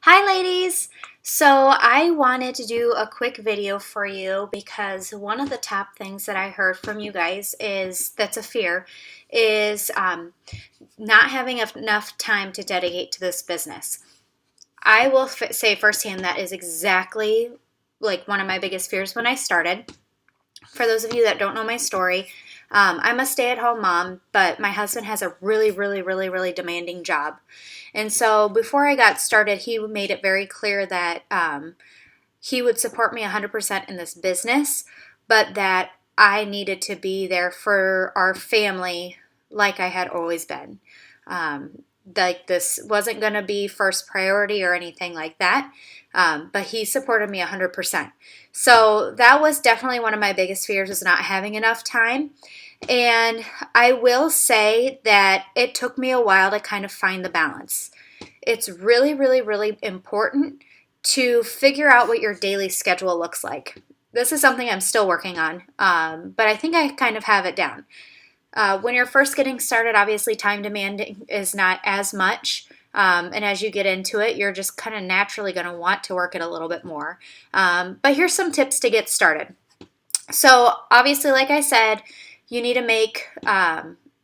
Hi ladies! So I wanted to do a quick video for you because one of the top things that I heard from you guys that's a fear is not having enough time to dedicate to this business. I will say firsthand that is exactly like one of my biggest fears when I started. For those of you that don't know my story, I'm a stay-at-home mom, but my husband has a really demanding job. And so before I got started, he made it very clear that he would support me 100% in this business, but that I needed to be there for our family like I had always been. Like this wasn't going to be first priority or anything like that, but he supported me 100%. So that was definitely one of my biggest fears, is not having enough time. And I will say that it took me a while to kind of find the balance. It's really important to figure out what your daily schedule looks like. This is something I'm still working on, but I think I kind of have it down. When you're first getting started, obviously time demanding is not as much. And as you get into it, you're just kind of naturally going to want to work it a little bit more. But here's some tips to get started. So obviously, like I said, you need to make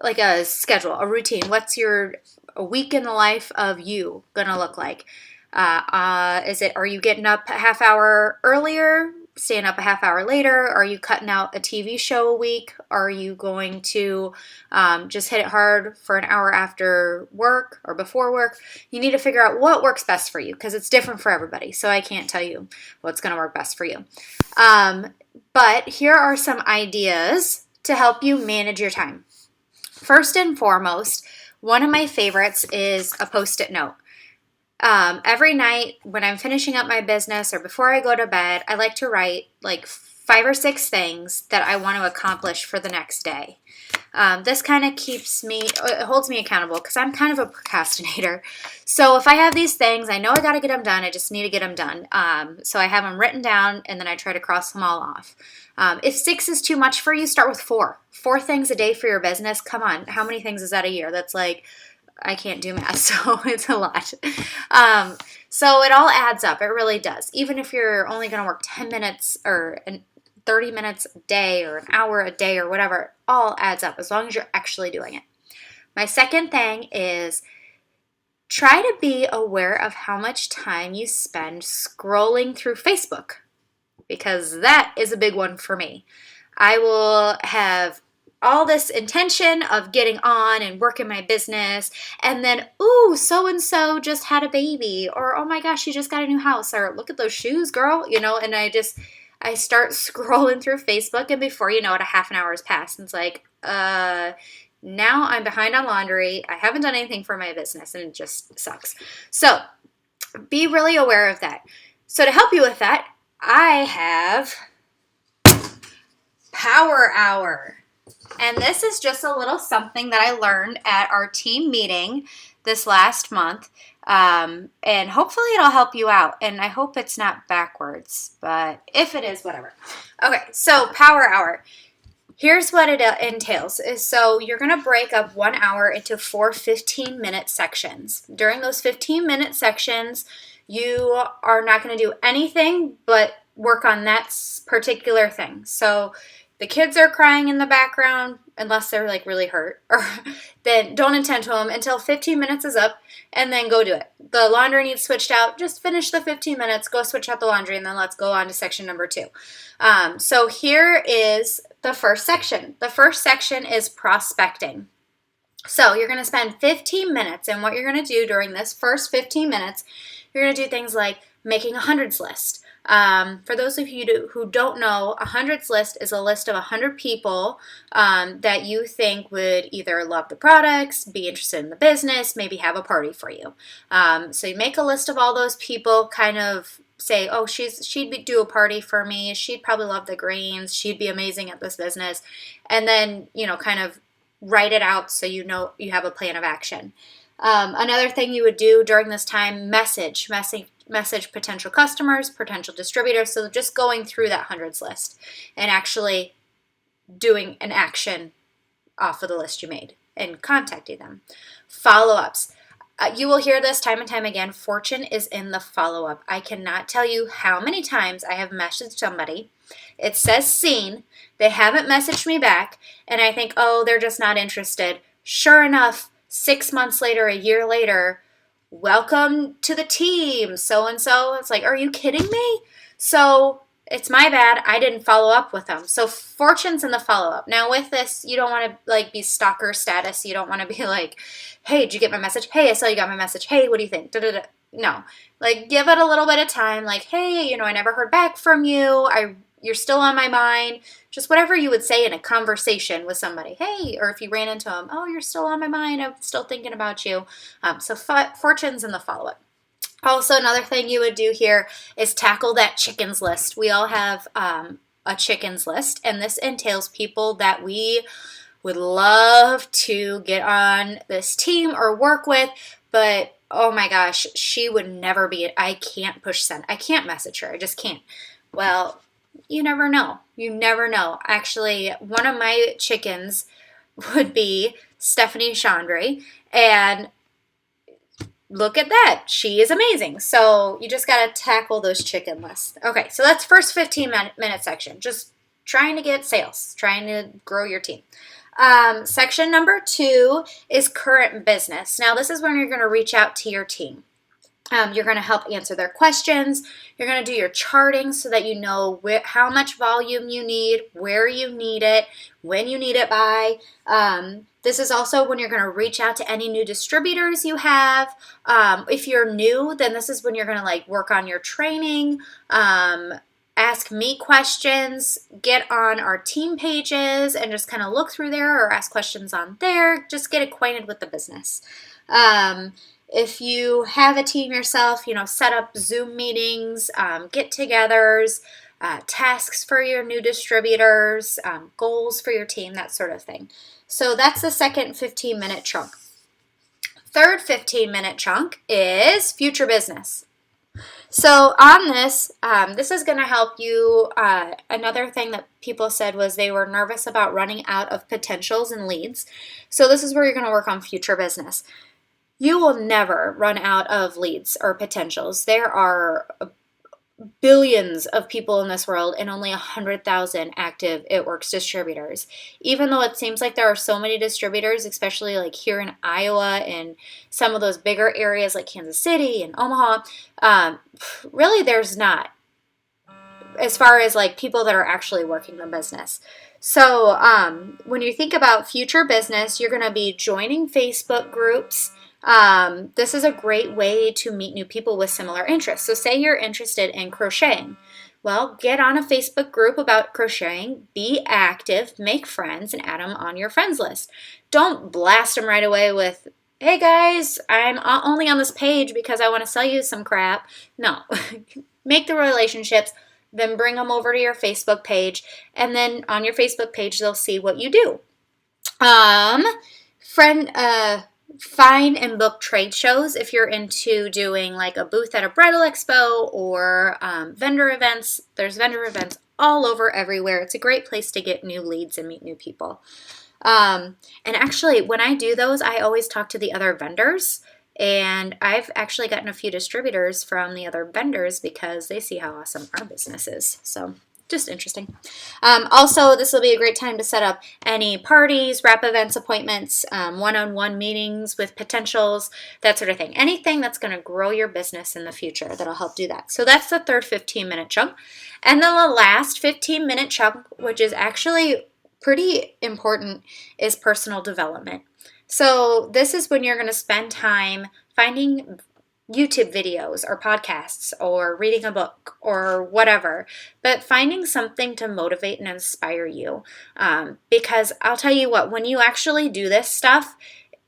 like a schedule, a routine. What's a week in the life of you going to look like? Are you getting up a half hour earlier, staying up a half hour later? Are you cutting out a TV show a week? Are you going to just hit it hard for an hour after work or before work? You need to figure out what works best for you, because it's different for everybody. So I can't tell you what's going to work best for you. But here are some ideas to help you manage your time. First and foremost, one of my favorites is a Post-it note. Every night when I'm finishing up my business or before I go to bed, I like to write like 5 or 6 things that I want to accomplish for the next day. This kind of it holds me accountable, because I'm kind of a procrastinator. So if I have these things, I know I got to get them done. I just need to get them done. So I have them written down, and then I try to cross them all off. If 6 is too much for you, start with 4. 4 things a day for your business. Come on. How many things is that a year? That's like, I can't do math, so it's a lot. So it all adds up. It really does. Even if you're only going to work 10 minutes or 30 minutes a day or an hour a day or whatever, it all adds up as long as you're actually doing it. My second thing is try to be aware of how much time you spend scrolling through Facebook, because that is a big one for me. I will have all this intention of getting on and working my business, and then, ooh, so-and-so just had a baby, or oh my gosh, she just got a new house, or look at those shoes, girl, and I start scrolling through Facebook, and before you know it, a half an hour has passed, and it's like, now I'm behind on laundry, I haven't done anything for my business, and it just sucks. So be really aware of that. So to help you with that, I have Power Hour. And this is just a little something that I learned at our team meeting this last month. And hopefully it'll help you out. And I hope it's not backwards, but if it is, whatever. Okay, so Power Hour. Here's what it entails. So you're going to break up 1 hour into 4 15-minute sections. During those 15-minute sections, you are not going to do anything but work on that particular thing. So the kids are crying in the background, unless they're like really hurt, or then don't attend to them until 15 minutes is up, and then go do it. The laundry needs switched out, just finish the 15 minutes, go switch out the laundry, and then let's go on to section number 2. So here is the first section. The first section is prospecting. So you're going to spend 15 minutes, and what you're going to do during this first 15 minutes, you're going to do things like making a hundreds list. For those of you who don't know, a hundreds list is a list of 100 people that you think would either love the products, be interested in the business, maybe have a party for you. So you make a list of all those people, kind of say, oh, she'd do a party for me, she'd probably love the greens, she'd be amazing at this business, and then, kind of write it out so you know you have a plan of action. Another thing you would do during this time, message potential customers, potential distributors. So just going through that hundreds list and actually doing an action off of the list you made and contacting them. Follow-ups. You will hear this time and time again. Fortune is in the follow-up. I cannot tell you how many times I have messaged somebody. It says seen. They haven't messaged me back. And I think, oh, they're just not interested. Sure enough, 6 months later, a year later, welcome to the team, so-and-so. It's like, are you kidding me? So it's my bad. I didn't follow up with them. So fortune's in the follow-up. Now with this, you don't want to like be stalker status. You don't want to be like, hey, did you get my message? Hey, I saw you got my message. Hey, what do you think? Da-da-da. No. Like, give it a little bit of time. Like, hey, I never heard back from you. You're still on my mind. Just whatever you would say in a conversation with somebody. Hey, or if you ran into them, oh, you're still on my mind. I'm still thinking about you. So fortune's in the follow-up. Also, another thing you would do here is tackle that chickens list. We all have a chickens list, and this entails people that we would love to get on this team or work with, but oh my gosh, she would never be, I can't push send. I can't message her. I just can't. Well, you never know. You never know. Actually, one of my chickens would be Stephanie Chandre, and look at that. She is amazing. So you just got to tackle those chicken lists. Okay, so that's first 15-minute section. Just trying to get sales, trying to grow your team. Section number 2 is current business. Now, this is when you're going to reach out to your team. You're going to help answer their questions. You're going to do your charting so that you know how much volume you need, where you need it, when you need it by. This is also when you're going to reach out to any new distributors you have. If you're new, then this is when you're going to like work on your training, ask me questions, get on our team pages and just kind of look through there or ask questions on there. Just get acquainted with the business. If you have a team yourself, set up Zoom meetings, get-togethers, tasks for your new distributors, goals for your team, that sort of thing. So that's the second 15-minute chunk. Third 15-minute chunk is future business. So on this, this is going to help you. Another thing that people said was they were nervous about running out of potentials and leads. So this is where you're going to work on future business. You will never run out of leads or potentials. There are billions of people in this world and only 100,000 active It Works distributors. Even though it seems like there are so many distributors, especially like here in Iowa and some of those bigger areas like Kansas City and Omaha, really there's not, as far as like people that are actually working the business. So when you think about future business, you're going to be joining Facebook groups. This is a great way to meet new people with similar interests. So say you're interested in crocheting. Well, get on a Facebook group about crocheting, be active, make friends, and add them on your friends list. Don't blast them right away with, hey guys, I'm only on this page because I want to sell you some crap. No, make the relationships, then bring them over to your Facebook page, and then on your Facebook page, they'll see what you do. Find and book trade shows if you're into doing like a booth at a bridal expo or vendor events. There's vendor events all over everywhere. It's a great place to get new leads and meet new people. And actually, when I do those, I always talk to the other vendors. And I've actually gotten a few distributors from the other vendors because they see how awesome our business is. So just interesting. Also, this will be a great time to set up any parties, wrap events, appointments, one-on-one meetings with potentials, that sort of thing. Anything that's going to grow your business in the future that'll help do that. So that's the third 15-minute chunk. And then the last 15-minute chunk, which is actually pretty important, is personal development. So this is when you're going to spend time finding YouTube videos or podcasts or reading a book or whatever, but finding something to motivate and inspire you. Because I'll tell you what, when you actually do this stuff,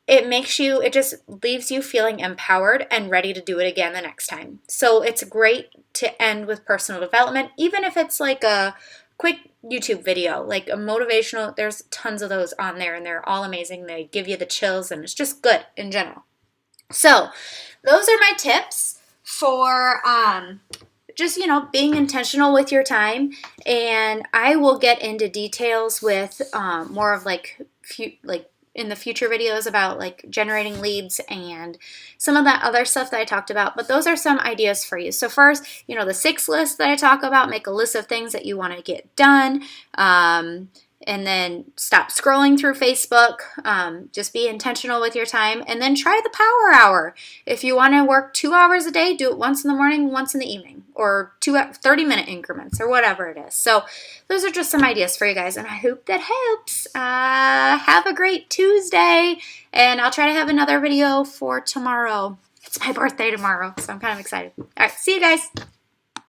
it just leaves you feeling empowered and ready to do it again the next time. So it's great to end with personal development, even if it's like a quick YouTube video, like a motivational, there's tons of those on there and they're all amazing. They give you the chills and it's just good in general. So those are my tips for just, being intentional with your time. And I will get into details with more of like in the future videos about like generating leads and some of that other stuff that I talked about, but those are some ideas for you. So first, the 6 lists that I talk about, make a list of things that you want to get done. And then stop scrolling through Facebook. Just be intentional with your time. And then try the power hour. If you want to work 2 hours a day, do it once in the morning, once in the evening, or 30-minute increments, or whatever it is. So those are just some ideas for you guys, and I hope that helps. Have a great Tuesday, and I'll try to have another video for tomorrow. It's my birthday tomorrow, so I'm kind of excited. All right, see you guys.